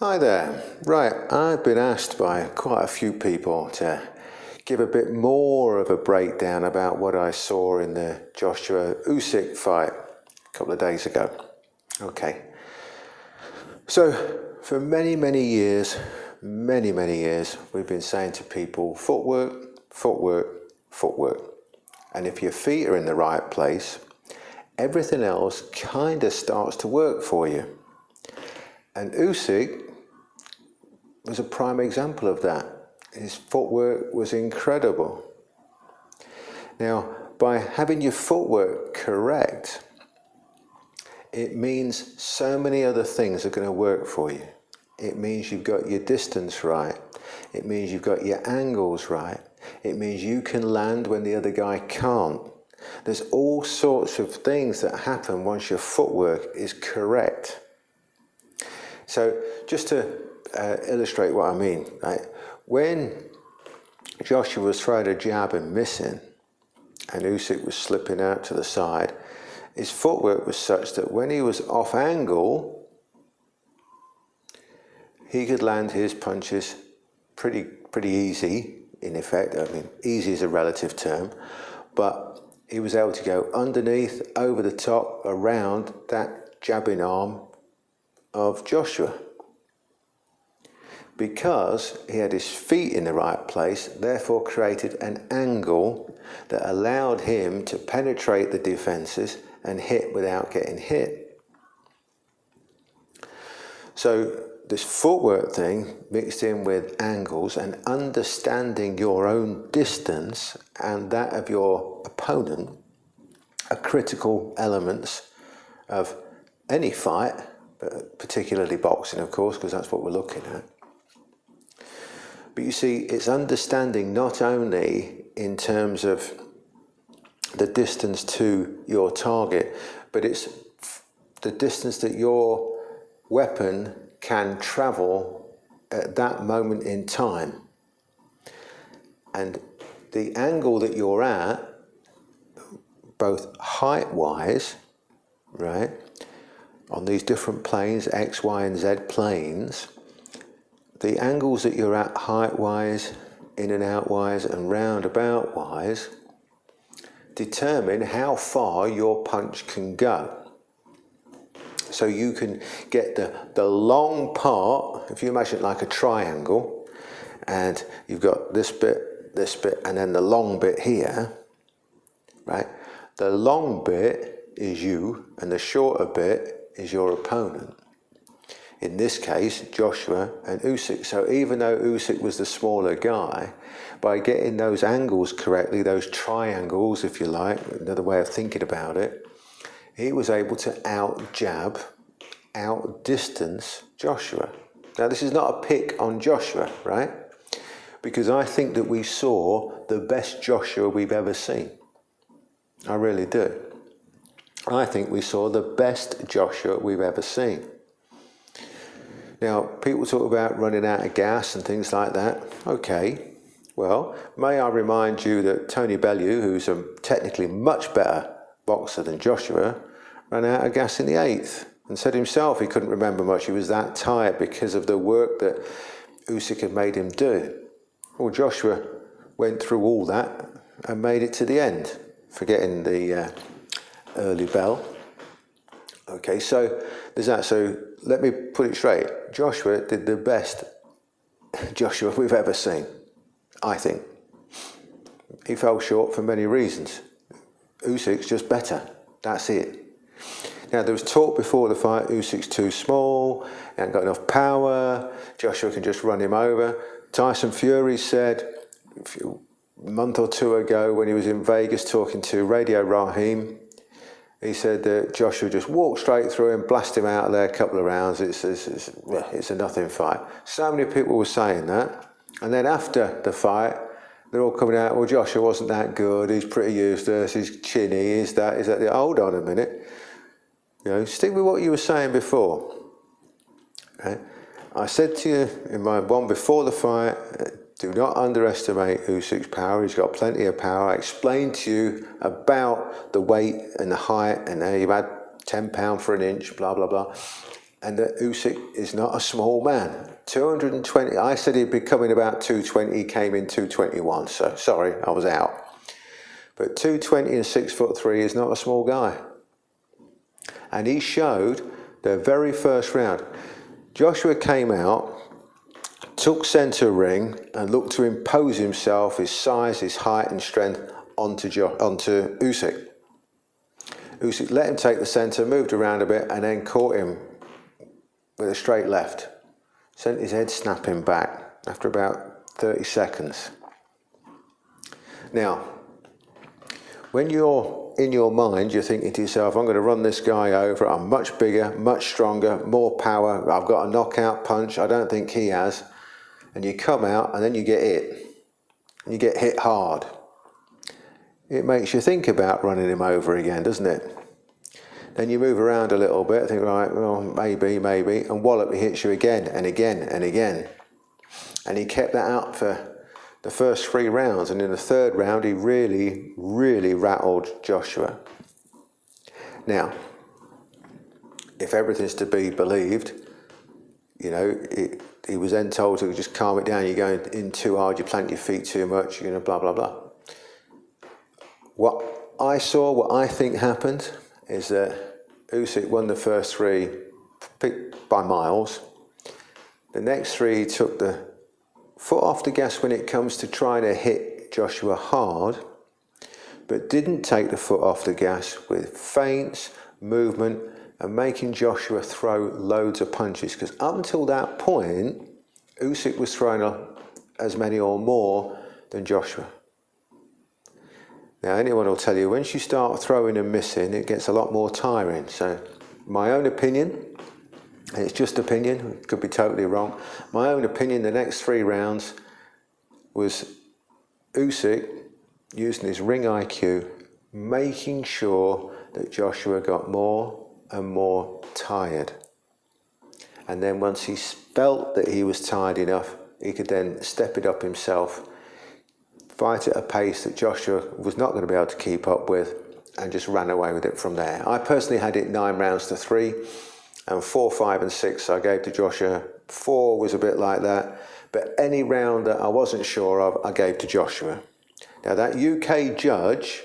Hi there. Right, I've been asked by quite a few people to give a bit more of a breakdown about what I saw in the Joshua Usyk fight a couple of days ago. Okay. So, for many years, many years, we've been saying to people, footwork, footwork, footwork. And if your feet are in the right place, everything else kind of starts to work for you. And Usyk was a prime example of that. His footwork was incredible. Now, by having your footwork correct, it means so many other things are going to work for you. It means you've got your distance right. It means you've got your angles right. It means you can land when the other guy can't. There's all sorts of things that happen once your footwork is correct. So just to illustrate what I mean, right? When Joshua was throwing a jab and missing, and Usyk was slipping out to the side, his footwork was such that when he was off angle, he could land his punches pretty easy, in effect. I mean, easy is a relative term, but he was able to go underneath, over the top, around that jabbing arm of Joshua. Because he had his feet in the right place, therefore created an angle that allowed him to penetrate the defenses and hit without getting hit. So this footwork thing mixed in with angles and understanding your own distance and that of your opponent are critical elements of any fight, but particularly boxing, of course, because that's what we're looking at. But you see, it's understanding not only in terms of the distance to your target, but it's the distance that your weapon can travel at that moment in time. And the angle that you're at, both height-wise, right, on these different planes, X, Y, and Z planes, the angles that you're at height-wise, in and out-wise, and roundabout-wise determine how far your punch can go. So you can get the long part, if you imagine it like a triangle, and you've got this bit, and then the long bit here, right? The long bit is you, and the shorter bit is your opponent. In this case, Joshua and Usyk. So even though Usyk was the smaller guy, by getting those angles correctly, those triangles, if you like, another way of thinking about it, he was able to out-jab, out-distance Joshua. Now, this is not a pick on Joshua, right? Because I think that we saw the best Joshua we've ever seen. I really do. I think we saw the best Joshua we've ever seen. Now, people talk about running out of gas and things like that. Okay, well, may I remind you that Tony Bellew, who's a technically much better boxer than Joshua, ran out of gas in the 8th and said himself he couldn't remember much. He was that tired because of the work that Usyk had made him do. Well, Joshua went through all that and made it to the end, forgetting the early bell. Okay, so there's that. So let me put it straight. Joshua did the best Joshua we've ever seen, I think. He fell short for many reasons. Usyk's just better. That's it. Now, there was talk before the fight, Usyk's too small, he hasn't got enough power, Joshua can just run him over. Tyson Fury said a month or two ago when he was in Vegas talking to Radio Raheem, he said that Joshua just walked straight through him, blast him out of there a couple of rounds. It's a nothing fight. So many people were saying that. And then after the fight, they're all coming out, well, Joshua wasn't that good. He's pretty useless. He's chinny. Is that? Hold on a minute. You know, stick with what you were saying before. Right? I said to you in my one before the fight, do not underestimate Usyk's power. He's got plenty of power. I explained to you about the weight and the height and how you had 10 pounds for an inch, blah, blah, blah. and that Usyk is not a small man. 220, I said he'd be coming about 220, he came in 221, so sorry, I was out. But 220 and 6'3" is not a small guy. And he showed the very first round. Joshua came out, took centre ring, and looked to impose himself, his size, his height and strength onto Usyk. Usyk let him take the centre, moved around a bit, and then caught him with a straight left. Sent his head snapping back after about 30 seconds. Now, when you're in your mind, you're thinking to yourself, I'm going to run this guy over, I'm much bigger, much stronger, more power, I've got a knockout punch, I don't think he has. And you come out and then you get hit. You get hit hard. It makes you think about running him over again, doesn't it? Then you move around a little bit, think, right, well, maybe, and wallop, he hits you again and again and again. And he kept that up for the first 3 rounds, and in the 3rd round, he really, really rattled Joshua. Now, if everything's to be believed, you know, he was then told to just calm it down, you're going in too hard, you plant your feet too much, you're going to blah, blah, blah. What I saw, what I think happened, is that Usyk won the first 3 by miles. The next 3, he took the foot off the gas when it comes to trying to hit Joshua hard, but didn't take the foot off the gas with feints, movement, and making Joshua throw loads of punches. Because up until that point, Usyk was throwing as many or more than Joshua. Now, anyone will tell you, once you start throwing and missing, it gets a lot more tiring. So, my own opinion, and it's just opinion, it could be totally wrong. My own opinion, the next 3 rounds was Usyk using his ring IQ, making sure that Joshua got more and more tired. And then once he felt that he was tired enough, he could then step it up himself, fight at a pace that Joshua was not going to be able to keep up with, and just ran away with it from there. I personally had it 9 rounds to 3. And 4, 5 and 6 I gave to Joshua. 4 was a bit like that. But any round that I wasn't sure of, I gave to Joshua. Now that UK judge,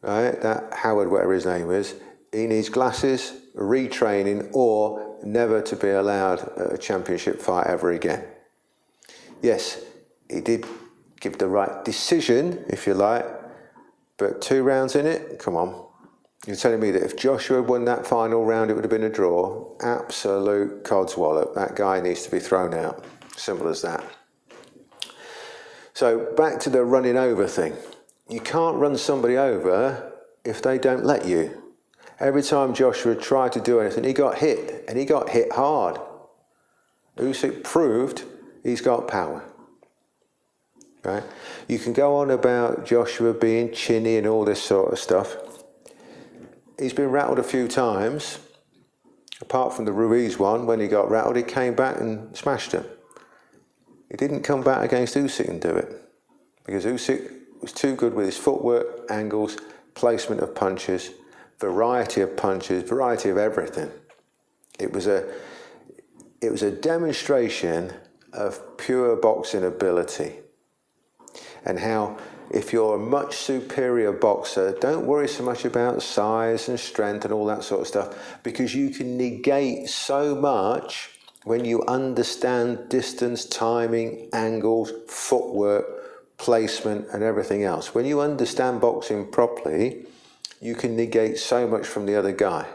right, that Howard, whatever his name is, he needs glasses, retraining, or never to be allowed a championship fight ever again. Yes, he did give the right decision, if you like, but 2 rounds in it, come on. You're telling me that if Joshua had won that final round, it would have been a draw? Absolute codswallop. That guy needs to be thrown out. Simple as that. So back to the running over thing. You can't run somebody over if they don't let you. Every time Joshua tried to do anything, he got hit, and he got hit hard. Usyk proved he's got power. Right? You can go on about Joshua being chinny and all this sort of stuff. He's been rattled a few times. Apart from the Ruiz one, when he got rattled, he came back and smashed him. He didn't come back against Usyk and do it, because Usyk was too good with his footwork, angles, placement of punches, variety of punches, variety of everything. It was a demonstration of pure boxing ability, and how if you're a much superior boxer, don't worry so much about size and strength and all that sort of stuff, because you can negate so much when you understand distance, timing, angles, footwork, placement and everything else. When you understand boxing properly, you can negate so much from the other guy.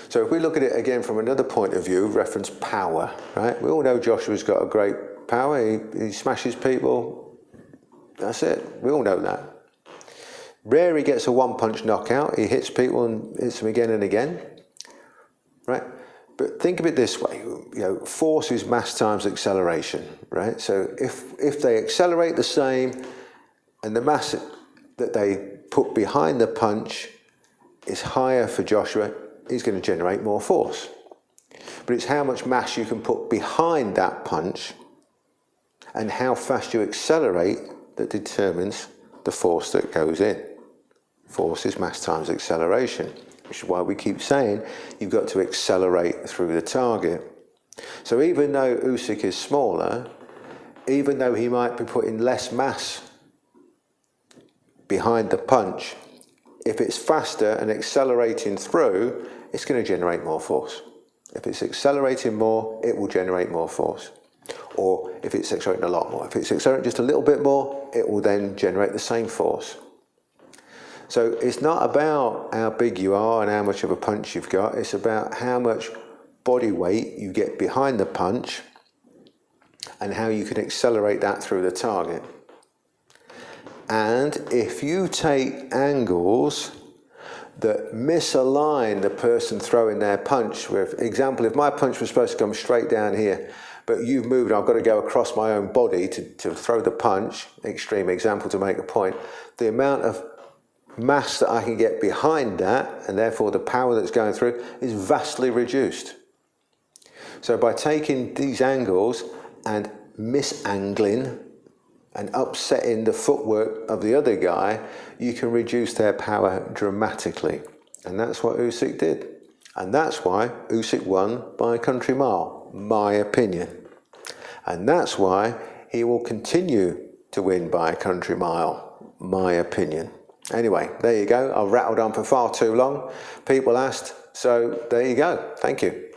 So if we look at it again from another point of view, reference power, right? We all know Joshua's got a great power. He smashes people. That's it. We all know that. Rare he gets a one-punch knockout. He hits people and hits them again and again, right? But think of it this way, you know, force is mass times acceleration, right? So if they accelerate the same and the mass that they put behind the punch is higher for Joshua, he's going to generate more force. But it's how much mass you can put behind that punch and how fast you accelerate that determines the force that goes in. Force is mass times acceleration. which is why we keep saying you've got to accelerate through the target. So even though Usyk is smaller, even though he might be putting less mass behind the punch, if it's faster and accelerating through, it's going to generate more force. If it's accelerating more, it will generate more force. Or if it's accelerating a lot more. If it's accelerating just a little bit more, it will then generate the same force. So it's not about how big you are and how much of a punch you've got. It's about how much body weight you get behind the punch and how you can accelerate that through the target. And if you take angles that misalign the person throwing their punch, for example, if my punch was supposed to come straight down here, but you've moved, I've got to go across my own body to throw the punch, extreme example to make a point, the amount of mass that I can get behind that, and therefore the power that's going through, is vastly reduced. So by taking these angles and misangling and upsetting the footwork of the other guy, you can reduce their power dramatically. And that's what Usyk did. And that's why Usyk won by a country mile, my opinion. And that's why he will continue to win by a country mile, my opinion. Anyway, there you go. I've rattled on for far too long. People asked, so there you go. Thank you.